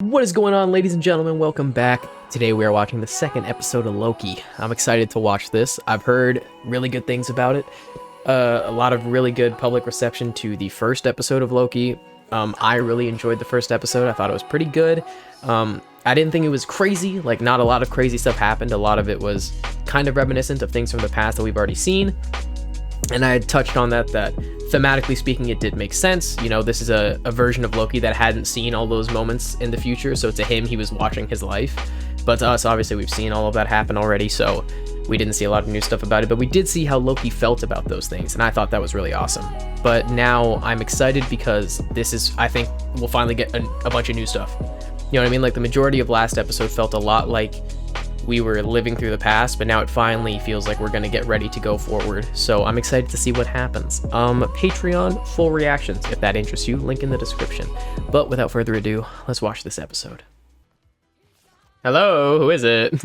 What is going on, ladies and gentlemen? Welcome back. Today we are watching the second episode of Loki. I'm excited to watch this. I've heard really good things about it. A lot of really good public reception to the first episode of Loki. I really enjoyed the first episode. I thought it was pretty good. I didn't think it was crazy. Like, not a lot of crazy stuff happened. A lot of it was kind of reminiscent of things from the past that we've already seen. And I had touched on that thematically speaking, it did make sense. You know, this is a version of Loki that hadn't seen all those moments in the future, so to him, he was watching his life. But to us, obviously, we've seen all of that happen already, so we didn't see a lot of new stuff about it, but we did see how Loki felt about those things, and I thought that was really awesome. But now I'm excited because this is, I think, we'll finally get a bunch of new stuff. You know what I mean? Like, the majority of last episode felt a lot like we were living through the past, but now it finally feels like we're gonna get ready to go forward. So I'm excited to see what happens. Patreon, full reactions, if that interests you, link in the description. But without further ado, let's watch this episode. Hello, who is it?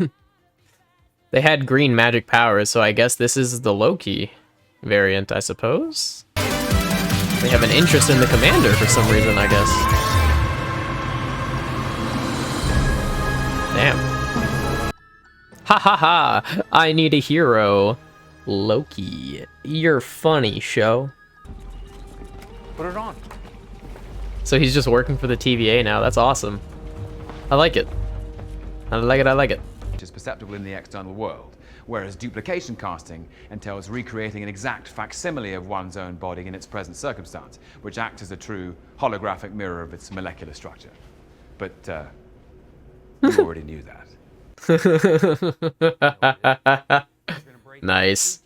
They had green magic powers, so I guess this is the Loki variant, I suppose? They have an interest in the commander for some reason, I guess. Damn. Ha ha ha! I need a hero. Loki. You're funny, show. Put it on. So he's just working for the TVA now. That's awesome. I like it. I like it, I like it. Which is perceptible in the external world, whereas duplication casting entails recreating an exact facsimile of one's own body in its present circumstance, which acts as a true holographic mirror of its molecular structure. But, you already knew that. Nice.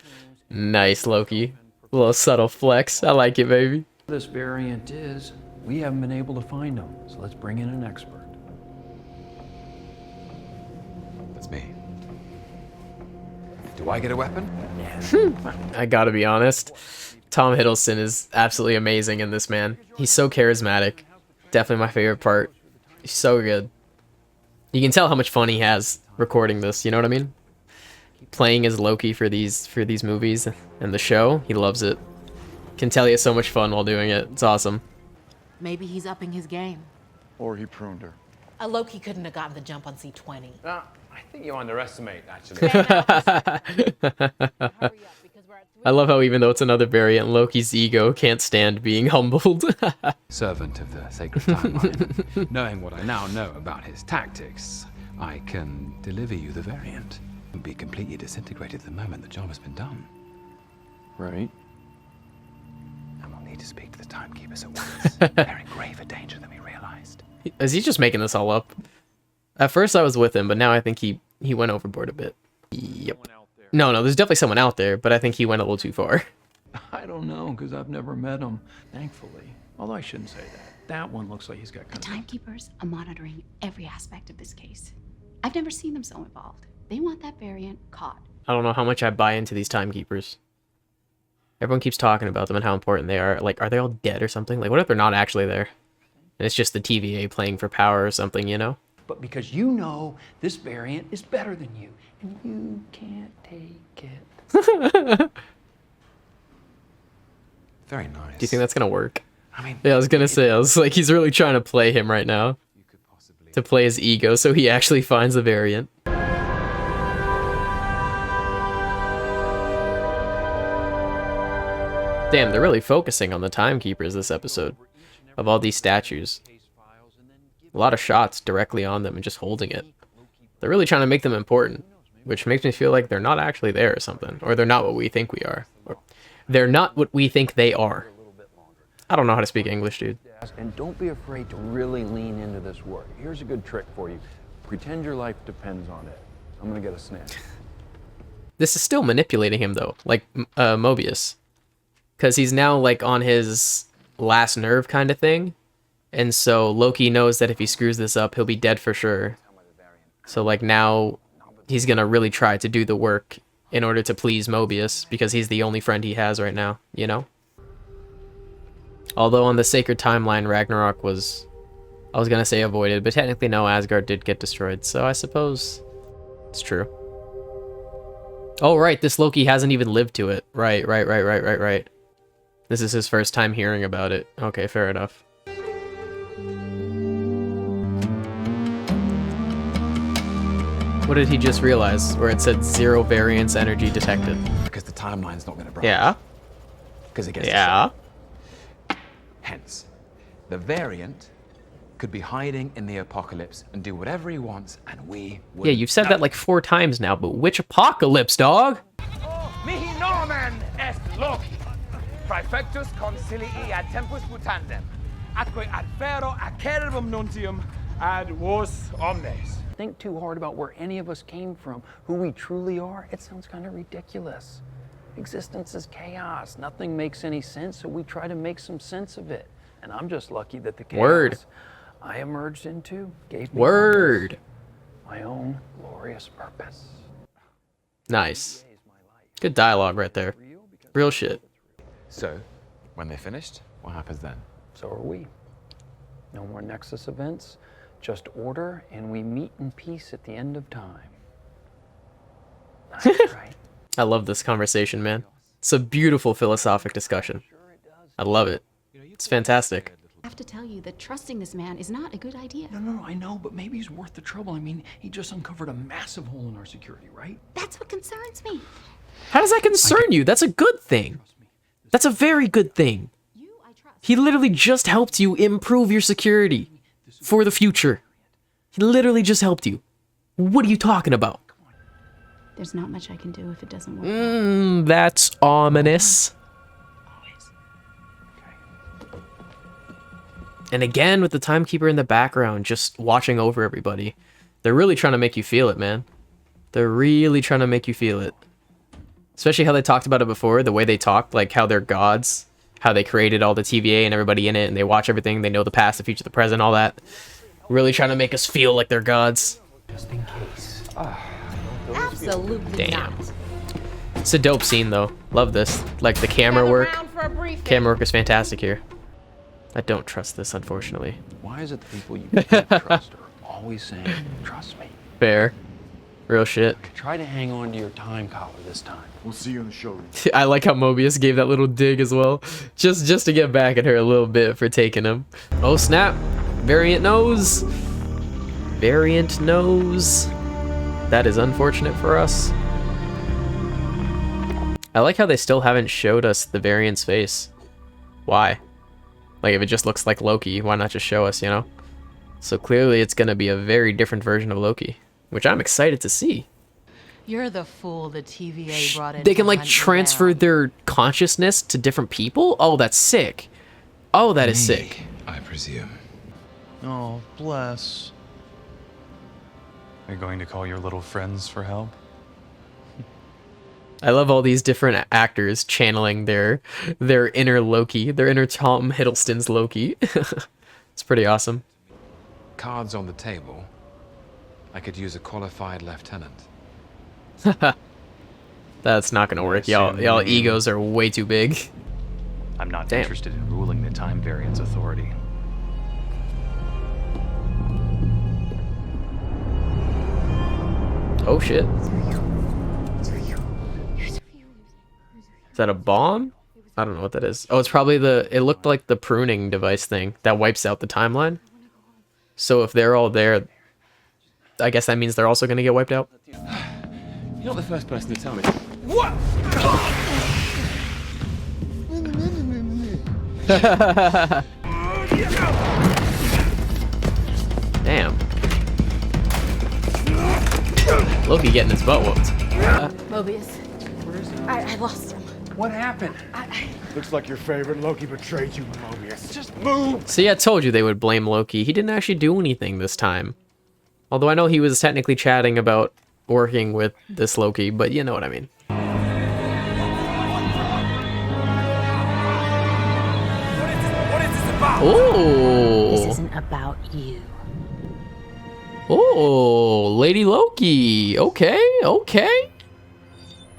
Nice, Loki. A little subtle flex. I like it, baby. This variant is, we haven't been able to find them, so let's bring in an expert. That's me. Do I get a weapon? I gotta be honest. Tom Hiddleston is absolutely amazing in this, man. He's so charismatic. Definitely my favorite part. He's so good. You can tell how much fun he has recording this, you know what I mean? Playing as Loki for these movies and the show, he loves it. Can tell he has so much fun while doing it. It's awesome. Maybe he's upping his game. Or he pruned her. A Loki couldn't have gotten the jump on C20. I think you underestimate, actually. I love how even though it's another variant, Loki's ego can't stand being humbled. Servant of the sacred timeline. Knowing what I now know about his tactics, I can deliver you the variant and be completely disintegrated the moment the job has been done. Right? And we'll need to speak to the timekeepers at once. They're in graver danger than we realized. Is he just making this all up? At first I was with him, but now I think he went overboard a bit. Yep. No, there's definitely someone out there, but I think he went a little too far. I don't know, because I've never met him, thankfully. Although I shouldn't say that. That one looks like he's got The kind timekeepers are monitoring every aspect of this case. I've never seen them so involved. They want that variant caught. I don't know how much I buy into these timekeepers. Everyone keeps talking about them and how important they are. Like, are they all dead or something? Like, what if they're not actually there? And it's just the TVA playing for power or something, you know? But because you know this variant is better than you, and you can't take it. Very nice. Do you think that's gonna work? I mean, Yeah, I was gonna say, I was like, he's really trying to play him right now. you could possibly... To play his ego, so he actually finds the variant. Damn, they're really focusing on the timekeepers this episode. Of all these statues. A lot of shots directly on them and just holding it. They're really trying to make them important. Which makes me feel like they're not actually there or something. Or they're not what we think we are. Or they're not what we think they are. I don't know how to speak English, dude. And don't be afraid to really lean into this work. Here's a good trick for you. Pretend your life depends on it. I'm gonna get a snack. This is still manipulating him, though. Like, Mobius. Because he's now, like, on his last nerve kind of thing. And so Loki knows that if he screws this up, he'll be dead for sure. So, like, now he's gonna really try to do the work in order to please Mobius, because he's the only friend he has right now, you know? Although on the sacred timeline, Ragnarok was, I was gonna say avoided, but technically no, Asgard did get destroyed, so I suppose it's true. Oh, right, this Loki hasn't even lived to it. Right. This is his first time hearing about it. Okay, fair enough. What did he just realize where it said 0 variance energy detected? Because the timeline's not going to break. Yeah. Because it gets Yeah. Hence, the variant could be hiding in the apocalypse and do whatever he wants, and we would. Yeah, you've said that like 4 times now, but which apocalypse, dog? Mihi nomen est Loki, praefectus concilii ad tempus mutandem, atque ad ferro acerbum nuntium ad vos omnes. Think too hard about where any of us came from, who we truly are. It sounds kind of ridiculous. Existence is chaos. Nothing makes any sense, so we try to make some sense of it. And I'm just lucky that the chaos Word. I emerged into gave me Word. my own glorious purpose. Nice. Good dialogue right there. Real shit. So, when they're finished, what happens then? So are we. No more Nexus events, just order, and we meet in peace at the end of time. Nice, right? I love this conversation, man. It's a beautiful philosophic discussion. I love it. It's fantastic. I have to tell you that trusting this man is not a good idea. No, I know, but maybe he's worth the trouble. I mean, he just uncovered a massive hole in our security, right? That's what concerns me. How does that concern you? That's a good thing. That's a very good thing. You, I trust. He literally just helped you improve your security for the future. He literally just helped you. What are you talking about? There's not much I can do if it doesn't work. That's ominous. And again, with the timekeeper in the background, just watching over everybody. They're really trying to make you feel it, man. They're really trying to make you feel it. Especially how they talked about it before, the way they talked, like how they're gods, how they created all the TVA and everybody in it, and they watch everything, they know the past, the future, the present, all that. Really trying to make us feel like they're gods. Just in case. Absolutely Damn. not. It's a dope scene, though. Love this. Like, the camera Stand work. around for a briefing. Camera work is fantastic here. I don't trust this, unfortunately. Why is it the people you can't trust are always saying, trust me? Fair. Real shit. Try to hang on to your time collar this time. We'll see you in the showroom. I like how Mobius gave that little dig as well. Just to get back at her a little bit for taking him. Oh snap. Variant knows. Variant knows. That is unfortunate for us. I like how they still haven't showed us the variant's face. Why? Like, if it just looks like Loki, why not just show us, you know? So clearly it's gonna be a very different version of Loki, which I'm excited to see. You're the fool the TVA brought in. They can to like hunt you transfer down. their consciousness to different people? Oh, that's sick. Oh, that is sick. I presume. Oh, bless. Are you going to call your little friends for help? I love all these different actors channeling their inner Loki, their inner Tom Hiddleston's Loki. It's pretty awesome. Cards on the table. I could use a qualified lieutenant. That's not gonna work. Y'all egos are way too big. I'm not Damn. interested in ruling the Time Variance Authority. Oh shit. Is that a bomb? I don't know what that is. Oh, it's probably it looked like the pruning device thing that wipes out the timeline. So if they're all there, I guess that means they're also gonna get wiped out. You're not the first person to tell me. Damn. Loki getting his butt whooped. Mobius. I lost him. What happened? Looks like your favorite Loki betrayed you, Mobius. Just move! See, I told you they would blame Loki. He didn't actually do anything this time. Although I know he was technically chatting about working with this Loki, but you know what I mean. What is this about? Oh, This isn't about you. oh, Lady Loki. Okay, okay.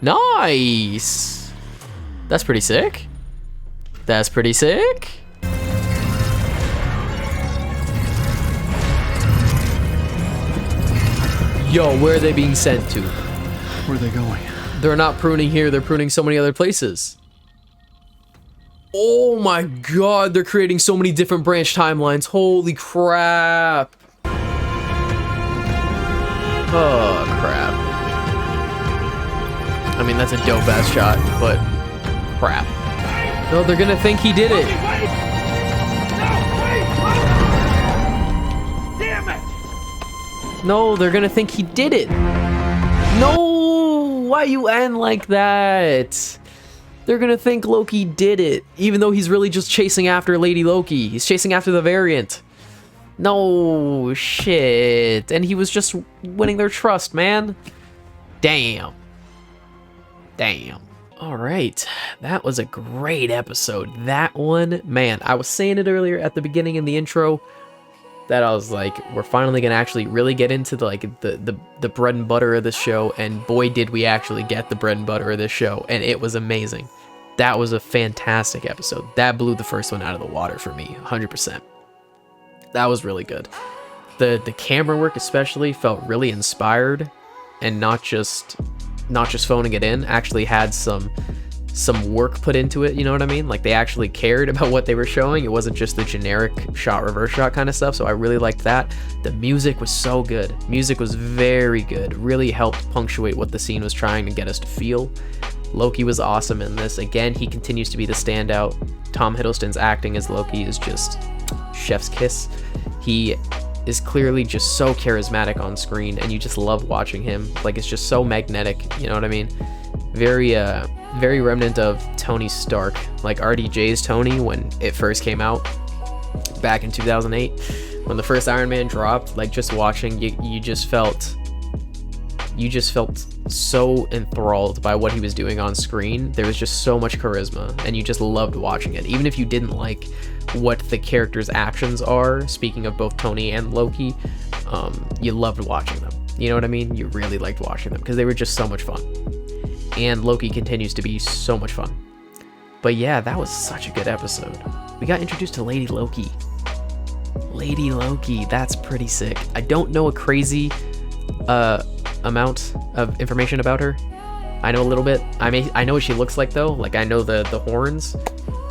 Nice. That's pretty sick. That's pretty sick. Yo, where are they being sent to? Where are they going? They're not pruning here, they're pruning so many other places. Oh my god, they're creating so many different branch timelines. Holy crap. Fuck. crap. I mean, that's a dope-ass shot, but crap. No, they're gonna think he did it. Damn it! No, they're gonna think he did it. No, why you end like that? They're gonna think Loki did it, even though he's really just chasing after Lady Loki. He's chasing after the variant. No, shit. And he was just winning their trust, man. Damn. Damn. All right, that was a great episode. That one, man, I was saying it earlier at the beginning in the intro that I was like, we're finally gonna actually really get into the bread and butter of this show, and boy did we actually get the bread and butter of this show, and it was amazing. That was a fantastic episode. That blew the first one out of the water for me, 100%. That was really good. The camera work especially felt really inspired, and not just phoning it in, actually had some work put into it, you know what I mean? Like, they actually cared about what they were showing. It wasn't just the generic shot, reverse shot kind of stuff, so I really liked that. The music was so good. Music was very good. Really helped punctuate what the scene was trying to get us to feel. Loki was awesome in this. Again, he continues to be the standout. Tom Hiddleston's acting as Loki is just chef's kiss. He is clearly just so charismatic on screen, and you just love watching him. Like, it's just so magnetic, you know what I mean? Very remnant of Tony Stark, like RDJ's Tony when it first came out back in 2008. When the first Iron Man dropped, like, just watching, you just felt so enthralled by what he was doing on screen. There was just so much charisma, and you just loved watching it. Even if you didn't like what the characters' actions are, speaking of both Tony and Loki, you loved watching them. You know what I mean? You really liked watching them because they were just so much fun. And Loki continues to be so much fun. But yeah, that was such a good episode. We got introduced to Lady Loki. Lady Loki, that's pretty sick. I don't know a crazy amount of information about her. I know a little bit. I know what she looks like though. Like, I know the horns,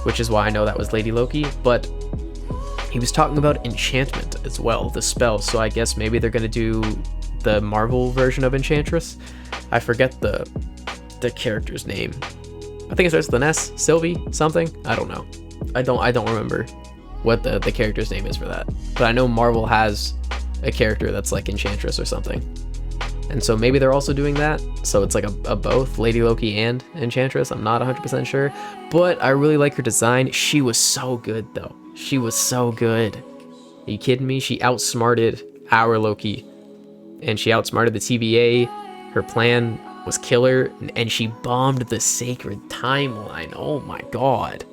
which is why I know that was Lady Loki. But he was talking about enchantment as well, the spell. So I guess maybe they're gonna do the Marvel version of Enchantress. I forget the character's name. I think it starts with an S. Sylvie something. I don't know. I don't remember what the character's name is for that. But I know Marvel has a character that's like Enchantress or something. And so maybe they're also doing that. So it's like a both Lady Loki and Enchantress. I'm not 100% sure. But I really like her design. She was so good though. She was so good. Are you kidding me? She outsmarted our Loki. And she outsmarted the TVA. Her plan was killer. And she bombed the sacred timeline. Oh my god.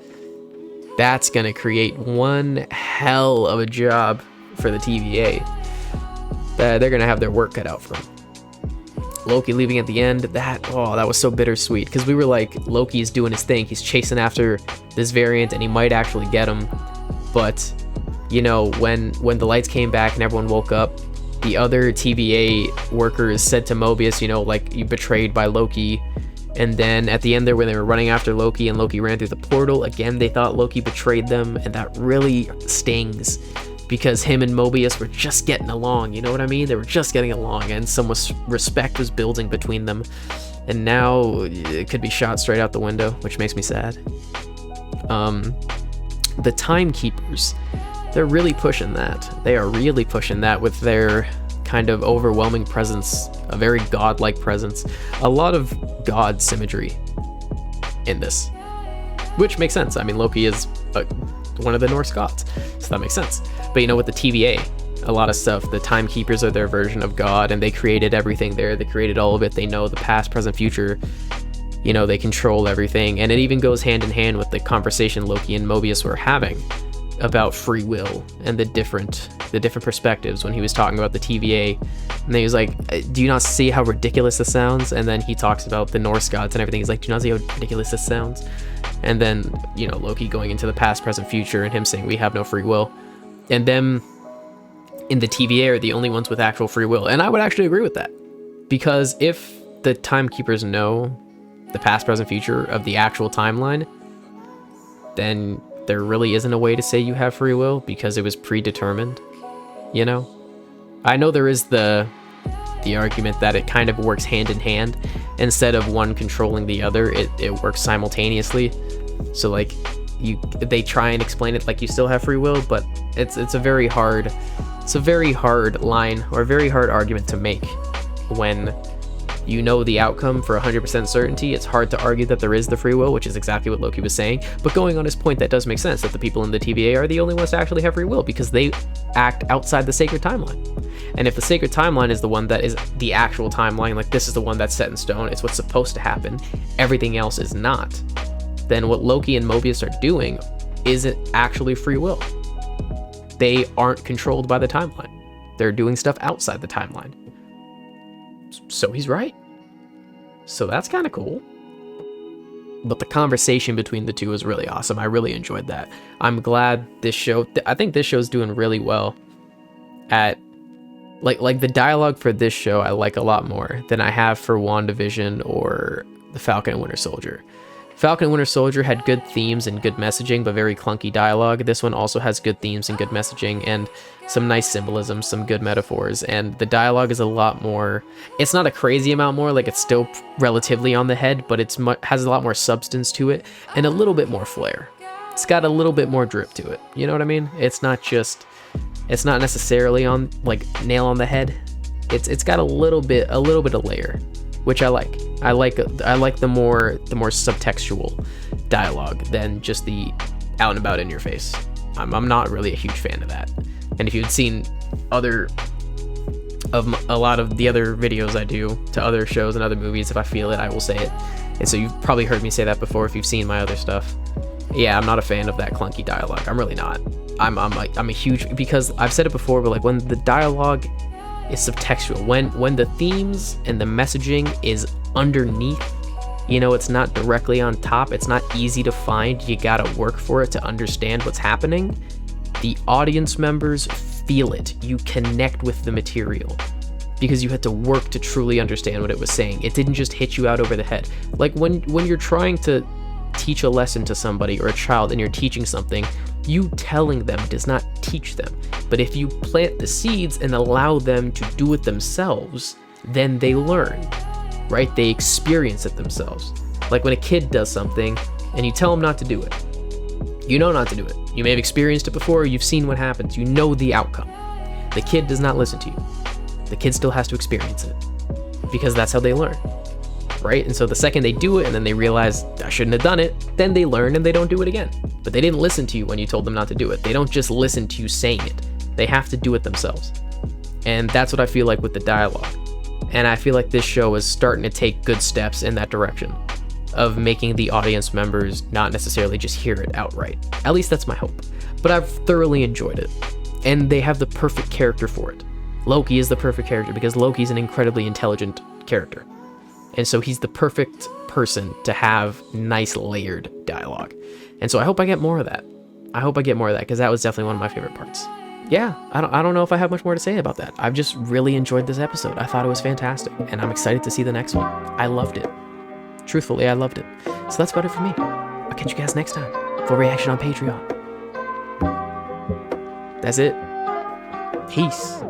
That's gonna create one hell of a job for the TVA. They're gonna have their work cut out for them. Loki leaving at the end, that was so bittersweet, because we were like, Loki is doing his thing, he's chasing after this variant and he might actually get him, but you know, when the lights came back and everyone woke up, the other TVA workers said to Mobius, you know, like, you betrayed by Loki. And then at the end there, when they were running after Loki and Loki ran through the portal, again they thought Loki betrayed them, and that really stings. Because him and Mobius were just getting along, you know what I mean? They were just getting along, and some respect was building between them. And now it could be shot straight out the window, which makes me sad. The Timekeepers, they're really pushing that. They are really pushing that with their kind of overwhelming presence, a very godlike presence. A lot of god symmetry in this, which makes sense. I mean, Loki is one of the Norse gods, so that makes sense. But you know, with the TVA, a lot of stuff, the Timekeepers are their version of God, and they created everything there. They created all of it. They know the past, present, future. You know, they control everything. And it even goes hand in hand with the conversation Loki and Mobius were having about free will and the different perspectives when he was talking about the TVA. And then he was like, do you not see how ridiculous this sounds? And then he talks about the Norse gods and everything. He's like, do you not see how ridiculous this sounds? And then, you know, Loki going into the past, present, future, and him saying we have no free will. And them in the TVA are the only ones with actual free will. And I would actually agree with that. Because if the Timekeepers know the past, present, future of the actual timeline, then there really isn't a way to say you have free will, because it was predetermined, you know? I know there is the the argument that it kind of works hand in hand. Instead of one controlling the other, it works simultaneously. So like they try and explain it like you still have free will, but it's a very hard line, or a very hard argument to make when you know the outcome for 100% certainty. It's hard to argue that there is the free will, which is exactly what Loki was saying. But going on his point, that does make sense, that the people in the TVA are the only ones to actually have free will, because they act outside the sacred timeline. And if the sacred timeline is the one that is the actual timeline, like this is the one that's set in stone, it's what's supposed to happen, everything else is not, then what Loki and Mobius are doing isn't actually free will. They aren't controlled by the timeline. They're doing stuff outside the timeline. So he's right. So that's kind of cool. But the conversation between the two is really awesome. I really enjoyed that. I'm glad this show, I think this show's doing really well at, like the dialogue for this show I like a lot more than I have for WandaVision or The Falcon and Winter Soldier. Falcon and Winter Soldier had good themes and good messaging, but very clunky dialogue. This one also has good themes and good messaging and some nice symbolism, some good metaphors, and the dialogue is a lot more, it's not a crazy amount more, like it's still relatively on the head, but it's has a lot more substance to it and a little bit more flair. It's got a little bit more drip to it. You know what I mean? It's not necessarily on like nail on the head. It's got a little bit of layer, which I like. I like the more subtextual dialogue than just the out and about in your face. I'm not really a huge fan of that. And if you'd seen a lot of the other videos I do to other shows and other movies, if I feel it, I will say it. And so you've probably heard me say that before if you've seen my other stuff. Yeah, I'm not a fan of that clunky dialogue. I'm really not. I'm a huge, because I've said it before, but like when the dialogue is subtextual, when the themes and the messaging is underneath, you know, it's not directly on top, it's not easy to find, you gotta work for it to understand what's happening, the audience members feel it. You connect with the material because you had to work to truly understand what it was saying. It didn't just hit you out over the head. Like when you're trying to teach a lesson to somebody or a child and you're teaching something, you telling them does not teach them. But if you plant the seeds and allow them to do it themselves, then they learn, right? They experience it themselves. Like when a kid does something and you tell them not to do it, you know not to do it. You may have experienced it before, you've seen what happens, you know the outcome. The kid does not listen to you. The kid still has to experience it because that's how they learn, right? And so the second they do it and then they realize I shouldn't have done it, then they learn and they don't do it again. But they didn't listen to you when you told them not to do it. They don't just listen to you saying it. They have to do it themselves. And that's what I feel like with the dialogue. And I feel like this show is starting to take good steps in that direction of making the audience members not necessarily just hear it outright. At least that's my hope. But I've thoroughly enjoyed it. And they have the perfect character for it. Loki is the perfect character because Loki's an incredibly intelligent character. And so he's the perfect person to have nice layered dialogue. And so I hope I get more of that. I hope I get more of that because that was definitely one of my favorite parts. Yeah, I don't know if I have much more to say about that. I've just really enjoyed this episode. I thought it was fantastic and I'm excited to see the next one. I loved it. Truthfully, I loved it. So that's about it for me. I'll catch you guys next time for reaction on Patreon. That's it. Peace.